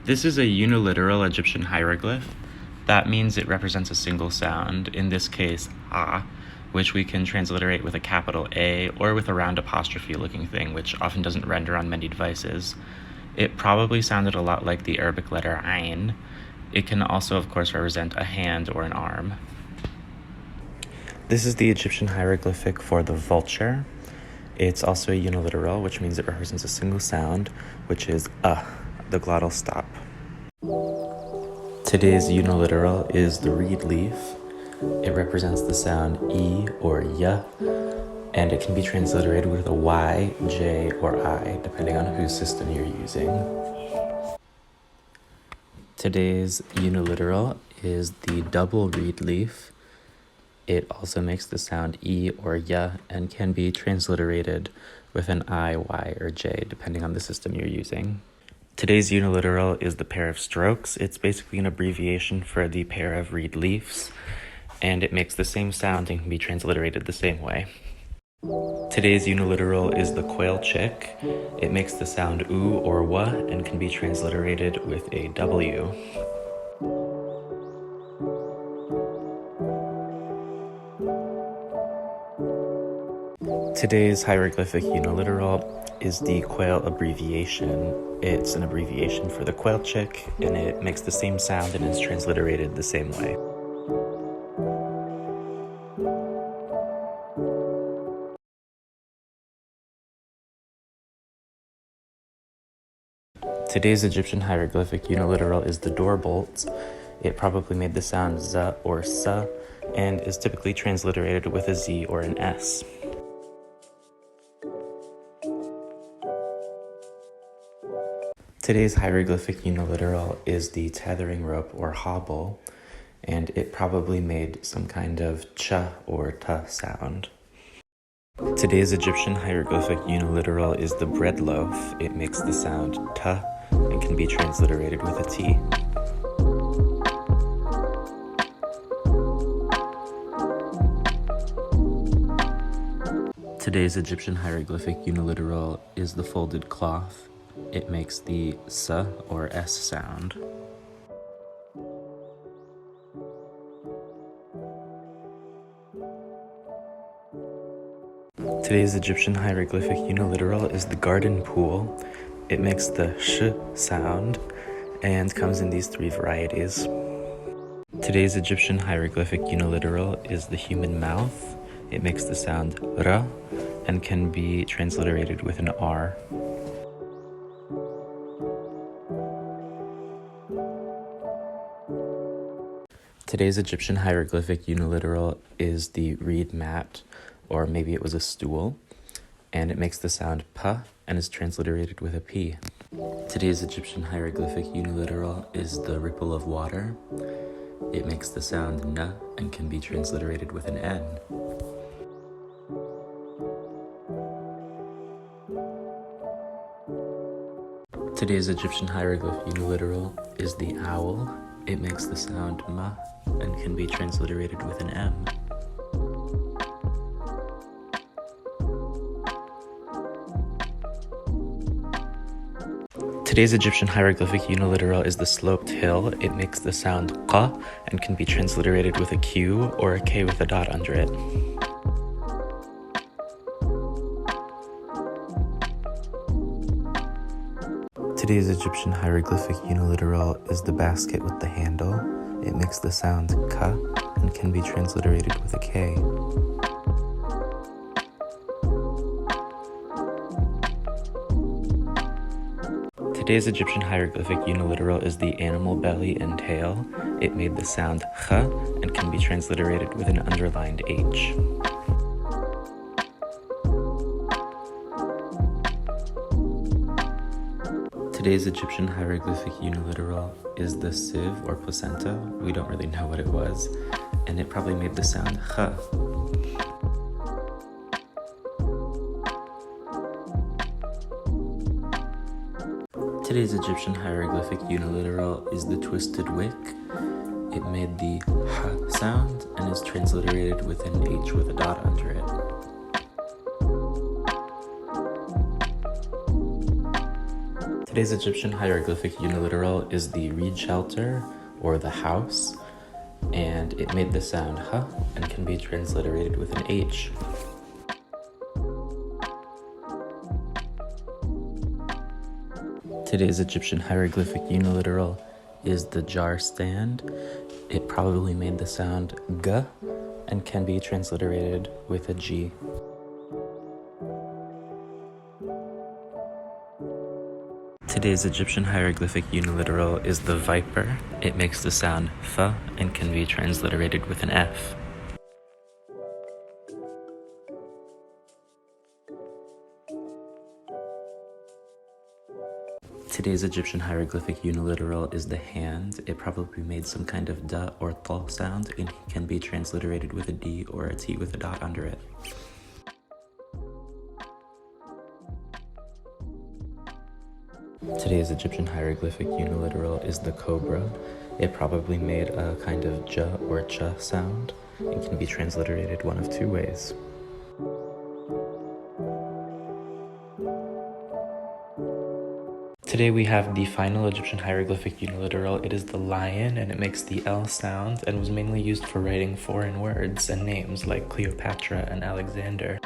This is a uniliteral Egyptian hieroglyph. That means it represents a single sound, in this case, ah, which we can transliterate with a capital A or with a round apostrophe looking thing, which often doesn't render on many devices. It probably sounded a lot like the Arabic letter ayn. It can also, of course, represent a hand or an arm. This is the Egyptian hieroglyphic for the vulture. It's also a uniliteral, which means it represents a single sound, which is the glottal stop. Today's uniliteral is the reed leaf. It represents the sound E or Y, and it can be transliterated with a Y, J, or I, depending on whose system you're using. Today's uniliteral is the double reed leaf. It also makes the sound E or Y and can be transliterated with an I, Y, or J, depending on the system you're using. Today's uniliteral is the pair of strokes. It's basically an abbreviation for the pair of reed leaves, and it makes the same sound and can be transliterated the same way. Today's uniliteral is the quail chick. It makes the sound oo or wa and can be transliterated with a W. Today's hieroglyphic uniliteral is the quail abbreviation. It's an abbreviation for the quail chick, and it makes the same sound and is transliterated the same way. Today's Egyptian hieroglyphic uniliteral is the door bolt. It probably made the sound z or s and is typically transliterated with a z or an s. Today's hieroglyphic uniliteral is the tethering rope or hobble, and it probably made some kind of ch or t sound. Today's Egyptian hieroglyphic uniliteral is the bread loaf. It makes the sound t and can be transliterated with a t. Today's Egyptian hieroglyphic uniliteral is the folded cloth. It makes the s or s sound. Today's Egyptian hieroglyphic uniliteral is the garden pool. It makes the sh sound and comes in these three varieties. Today's Egyptian hieroglyphic uniliteral is the human mouth. It makes the sound r and can be transliterated with an r. Today's Egyptian hieroglyphic uniliteral is the reed mat, or maybe it was a stool, and it makes the sound p and is transliterated with a p. Today's Egyptian hieroglyphic uniliteral is the ripple of water. It makes the sound n and can be transliterated with an n. Today's Egyptian hieroglyph uniliteral is the owl. It makes the sound m and can be transliterated with an m. Today's Egyptian hieroglyphic uniliteral is the sloped hill. It makes the sound qa and can be transliterated with a q or a k with a dot under it. Today's Egyptian hieroglyphic uniliteral is the basket with the handle. It makes the sound ka and can be transliterated with a k. Today's Egyptian hieroglyphic uniliteral is the animal belly and tail. It made the sound kha and can be transliterated with an underlined h. Today's Egyptian hieroglyphic uniliteral is the sieve or placenta. We don't really know what it was, and it probably made the sound kha. Today's Egyptian hieroglyphic uniliteral is the twisted wick. It made the h sound and is transliterated with an h with a dot under it. Today's Egyptian hieroglyphic uniliteral is the reed shelter, or the house, and it made the sound h and can be transliterated with an h. Today's Egyptian hieroglyphic uniliteral is the jar stand. It probably made the sound g and can be transliterated with a g. Today's Egyptian hieroglyphic uniliteral is the viper. It makes the sound th and can be transliterated with an f. Today's Egyptian hieroglyphic uniliteral is the hand. It probably made some kind of d or th sound and can be transliterated with a d or a t with a dot under it. Today's Egyptian hieroglyphic uniliteral is the cobra. It probably made a kind of j or ch sound and can be transliterated one of two ways. Today we have the final Egyptian hieroglyphic uniliteral. It is the lion, and it makes the L sound and was mainly used for writing foreign words and names like Cleopatra and Alexander.